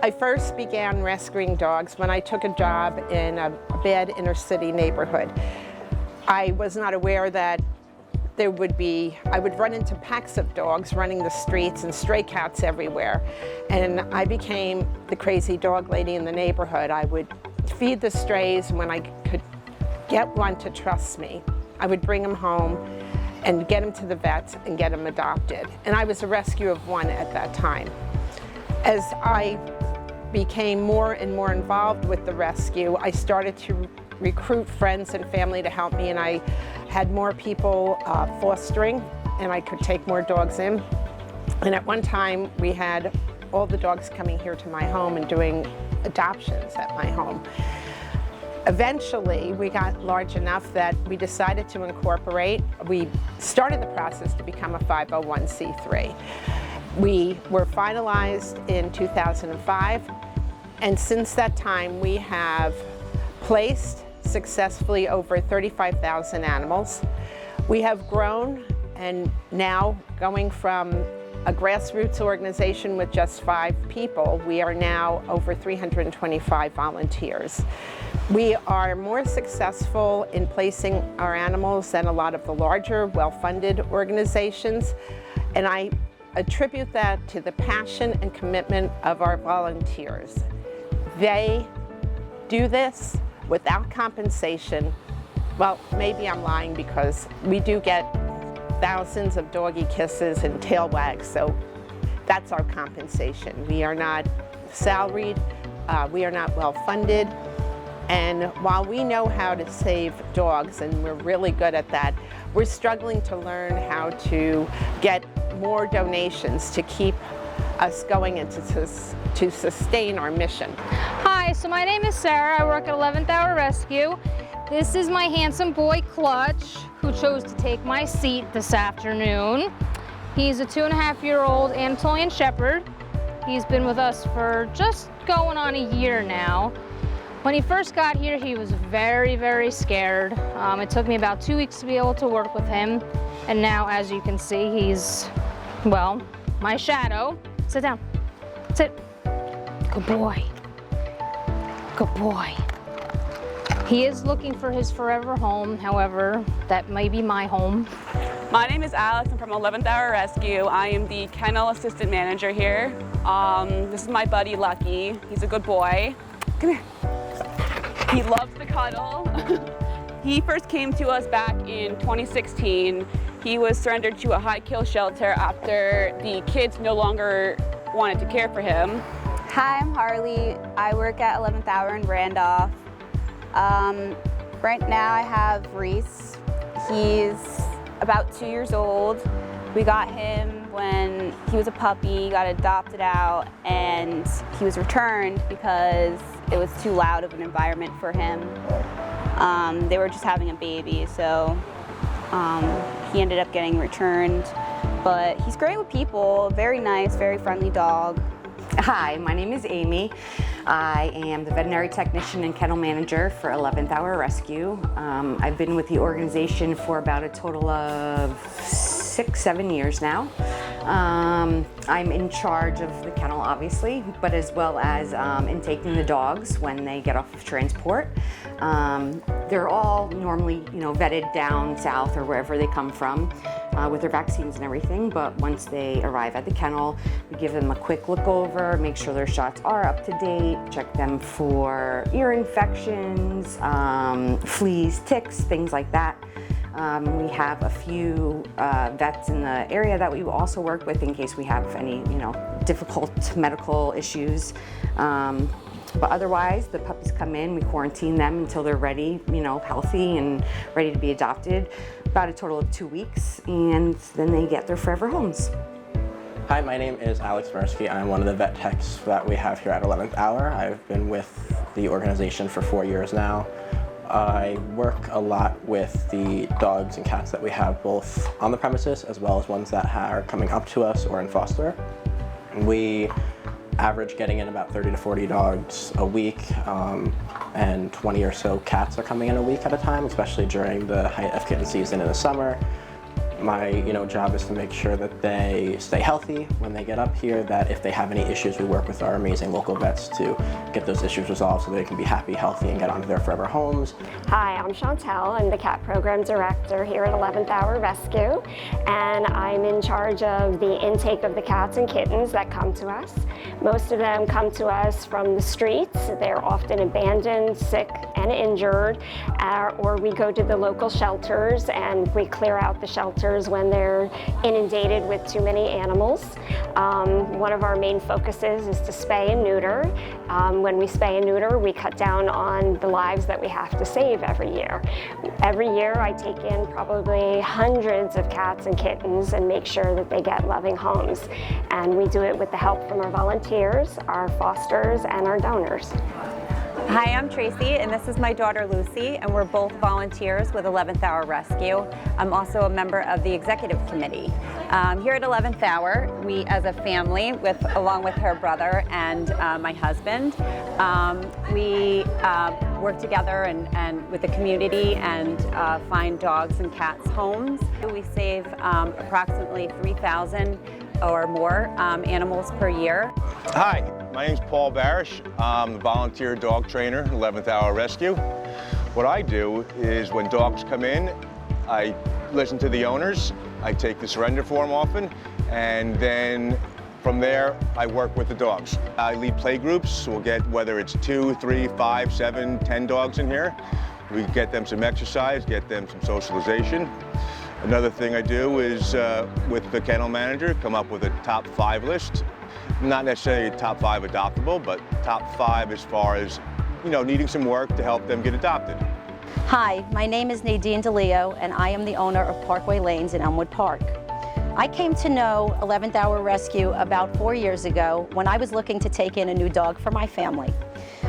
I first began rescuing dogs when I took a job in a bad inner city neighborhood. I was not aware that I would run into packs of dogs running the streets and stray cats everywhere. And I became the crazy dog lady in the neighborhood. I would feed the strays, and when I could get one to trust me, I would bring him home and get him to the vets and get him adopted. And I was a rescue of one at that time. As I became more and more involved with the rescue, I started to recruit friends and family to help me, and I had more people fostering, and I could take more dogs in. And at one time, we had all the dogs coming here to my home and doing adoptions at my home. Eventually, we got large enough that we decided to incorporate. We started the process to become a 501c3. We were finalized in 2005, and since that time, we have placed successfully over 35,000 animals. We have grown, and now going from a grassroots organization with just 5 people, we are now over 325 volunteers. We are more successful in placing our animals than a lot of the larger, well-funded organizations, and I attribute that to the passion and commitment of our volunteers. They do this without compensation. Well, maybe I'm lying, because we do get thousands of doggy kisses and tail wags, so that's our compensation. We are not salaried, we are not well funded, and while we know how to save dogs, and we're really good at that, we're struggling to learn how to get more donations to keep us going and to sustain our mission. Hi, so my name is Sarah. I work at 11th Hour Rescue. This is my handsome boy, Clutch, who chose to take my seat this afternoon. He's a 2.5-year-old Anatolian Shepherd. He's been with us for just going on a year now. When he first got here, he was very, very scared. It took me about 2 weeks to be able to work with him. And now, as you can see, he's, well, my shadow. Sit down. Sit. Good boy. Good boy. He is looking for his forever home. However, that may be my home. My name is Alex. I'm from 11th Hour Rescue. I am the kennel assistant manager here. This is my buddy, Lucky. He's a good boy. Come here. He loves to cuddle. He first came to us back in 2016. He was surrendered to a high-kill shelter after the kids no longer wanted to care for him. Hi, I'm Harley. I work at 11th Hour in Randolph. Right now I have Reece. He's about 2 years old. We got him when he was a puppy, got adopted out, and he was returned because it was too loud of an environment for him. They were just having a baby, so he ended up getting returned. But he's great with people, very nice, very friendly dog. Hi, my name is Amy. I am the veterinary technician and kennel manager for 11th Hour Rescue. I've been with the organization for about a total of 6-7 years now. I'm in charge of the kennel, obviously, but as well as in taking the dogs when they get off of transport. They're all normally, vetted down south or wherever they come from with their vaccines and everything, but once they arrive at the kennel, we give them a quick look over, make sure their shots are up to date, check them for ear infections, fleas, ticks, things like that. We have a few vets in the area that we will also work with in case we have any, difficult medical issues. But otherwise, the puppies come in, we quarantine them until they're ready, healthy and ready to be adopted. About a total of 2 weeks, and then they get their forever homes. Hi, my name is Alex Mirsky. I'm one of the vet techs that we have here at 11th Hour. I've been with the organization for 4 years now. I work a lot with the dogs and cats that we have both on the premises as well as ones that are coming up to us or in foster. We average getting in about 30 to 40 dogs a week, and 20 or so cats are coming in a week at a time, especially during the height of kitten season in the summer. My job is to make sure that they stay healthy when they get up here, that if they have any issues, we work with our amazing local vets to get those issues resolved so they can be happy, healthy, and get onto their FURever homes. Hi, I'm Chantal. I'm the Cat Program Director here at 11th Hour Rescue, and I'm in charge of the intake of the cats and kittens that come to us. Most of them come to us from the streets. They're often abandoned, sick, and injured, or we go to the local shelters and we clear out the shelters when they're inundated with too many animals. One of our main focuses is to spay and neuter. When we spay and neuter, we cut down on the lives that we have to save every year. Every year I take in probably hundreds of cats and kittens and make sure that they get loving homes. And we do it with the help from our volunteers, our fosters, and our donors. Hi, I'm Tracy, and this is my daughter Lucy, and we're both volunteers with 11th Hour Rescue. I'm also a member of the executive committee. Here at 11th Hour, we as a family, along with her brother and my husband, we work together and with the community and find dogs and cats homes. We save approximately 3,000 or more animals per year. Hi, my name's Paul Barish. I'm the volunteer dog trainer at 11th Hour Rescue. What I do is when dogs come in, I listen to the owners, I take the surrender form often, and then from there, I work with the dogs. I lead play groups. We'll get, whether it's 2, 3, 5, 7, 10 dogs in here. We get them some exercise, get them some socialization. Another thing I do is, with the kennel manager, come up with a top 5 list. Not necessarily top 5 adoptable, but top 5 as far as, needing some work to help them get adopted. Hi, my name is Nadine DeLeo, and I am the owner of Parkway Lanes in Elmwood Park. I came to know 11th Hour Rescue about 4 years ago when I was looking to take in a new dog for my family.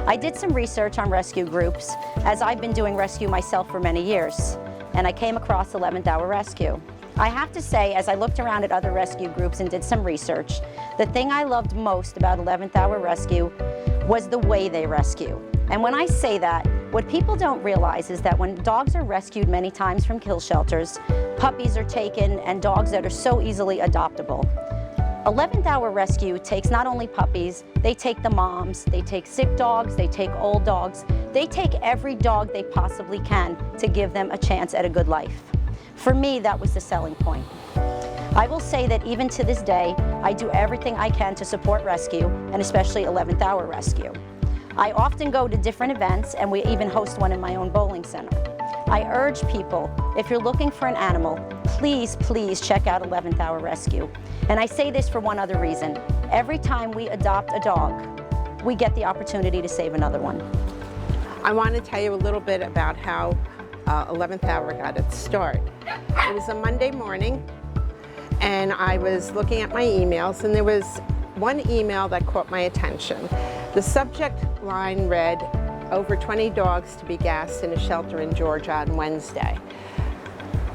I did some research on rescue groups, as I've been doing rescue myself for many years, and I came across 11th Hour Rescue. I have to say, as I looked around at other rescue groups and did some research, the thing I loved most about 11th Hour Rescue was the way they rescue. And when I say that, what people don't realize is that when dogs are rescued many times from kill shelters, puppies are taken, and dogs that are so easily adoptable. 11th Hour Rescue takes not only puppies, they take the moms, they take sick dogs, they take old dogs, they take every dog they possibly can to give them a chance at a good life. For me, that was the selling point. I will say that even to this day, I do everything I can to support rescue, and especially 11th Hour Rescue. I often go to different events, and we even host one in my own bowling center. I urge people, if you're looking for an animal, please, please check out 11th Hour Rescue. And I say this for one other reason. Every time we adopt a dog, we get the opportunity to save another one. I want to tell you a little bit about how 11th Hour got its start. It was a Monday morning, and I was looking at my emails, and there was one email that caught my attention. The subject line read, "Over 20 dogs to be gassed in a shelter in Georgia on Wednesday."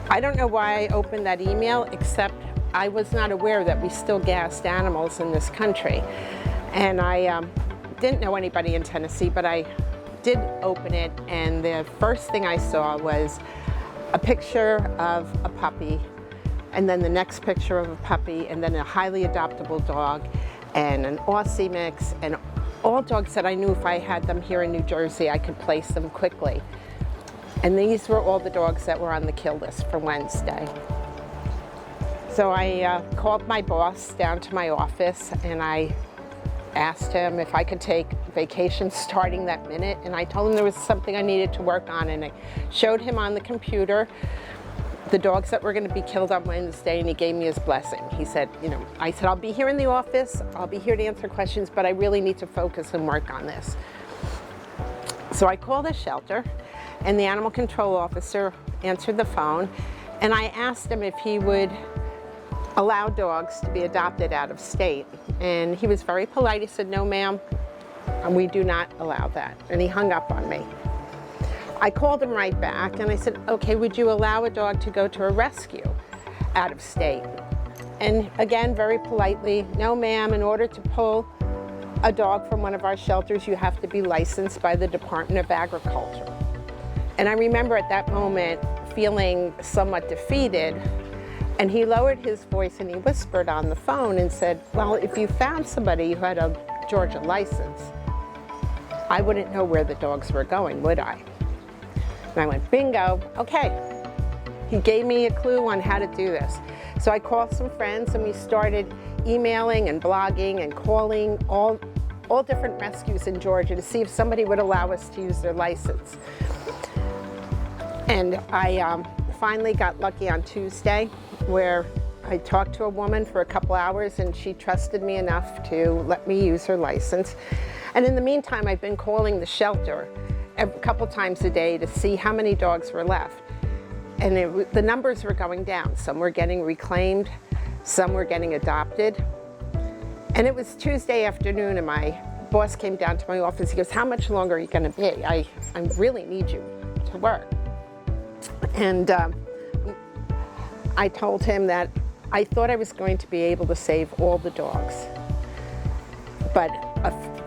I don't know why I opened that email, except I was not aware that we still gassed animals in this country. And I didn't know anybody in Tennessee, but I did open it, and the first thing I saw was a picture of a puppy, and then the next picture of a puppy, and then a highly adoptable dog, and an Aussie mix, and all dogs that I knew if I had them here in New Jersey, I could place them quickly. And these were all the dogs that were on the kill list for Wednesday. So I called my boss down to my office, and I asked him if I could take vacation starting that minute, and I told him there was something I needed to work on, and I showed him on the computer the dogs that were going to be killed on Wednesday, and he gave me his blessing. He said, I said, I'll be here in the office, I'll be here to answer questions, but I really need to focus and work on this. So I called the shelter, and the animal control officer answered the phone, and I asked him if he would allow dogs to be adopted out of state. And he was very polite. He said, "No, ma'am, we do not allow that." And he hung up on me. I called him right back, and I said, "Okay, would you allow a dog to go to a rescue out of state?" And again, very politely, "No, ma'am, in order to pull a dog from one of our shelters, you have to be licensed by the Department of Agriculture." And I remember at that moment feeling somewhat defeated, And he lowered his voice and he whispered on the phone and said, well, if you found somebody who had a Georgia license, I wouldn't know where the dogs were going, would I? And I went, bingo, okay. He gave me a clue on how to do this. So I called some friends and we started emailing and blogging and calling all different rescues in Georgia to see if somebody would allow us to use their license. And I finally got lucky on Tuesday, where I talked to a woman for a couple hours and she trusted me enough to let me use her license. And in the meantime, I've been calling the shelter a couple times a day to see how many dogs were left. And the numbers were going down. Some were getting reclaimed, some were getting adopted. And it was Tuesday afternoon and my boss came down to my office. He goes, how much longer are you gonna be? I really need you to work. And I told him that I thought I was going to be able to save all the dogs. But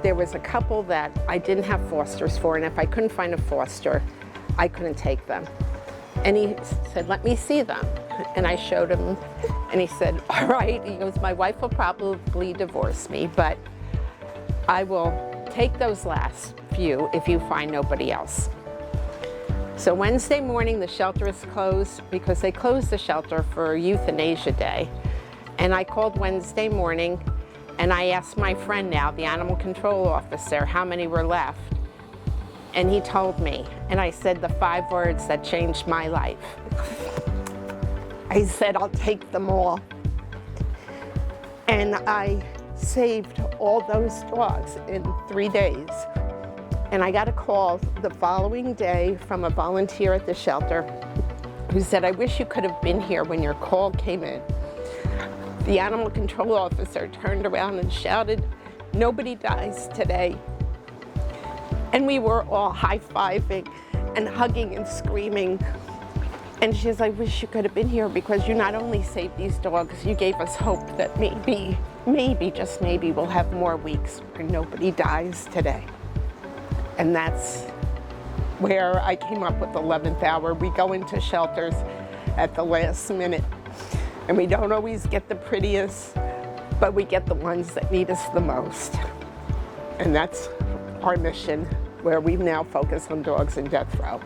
there was a couple that I didn't have fosters for, and if I couldn't find a foster, I couldn't take them. And he said, let me see them. And I showed him, and he said, all right. He goes, my wife will probably divorce me, but I will take those last few if you find nobody else. So Wednesday morning, the shelter is closed because they closed the shelter for Euthanasia Day. And I called Wednesday morning and I asked my friend now, the animal control officer, how many were left. And he told me, and I said the 5 words that changed my life. I said, I'll take them all. And I saved all those dogs in 3 days. And I got a call the following day from a volunteer at the shelter who said, I wish you could have been here when your call came in. The animal control officer turned around and shouted, nobody dies today. And we were all high-fiving and hugging and screaming. And she says, I wish you could have been here because you not only saved these dogs, you gave us hope that maybe, just maybe, we'll have more weeks where nobody dies today. And that's where I came up with 11th Hour. We go into shelters at the last minute. And we don't always get the prettiest, but we get the ones that need us the most. And that's our mission, where we now focus on dogs in death row.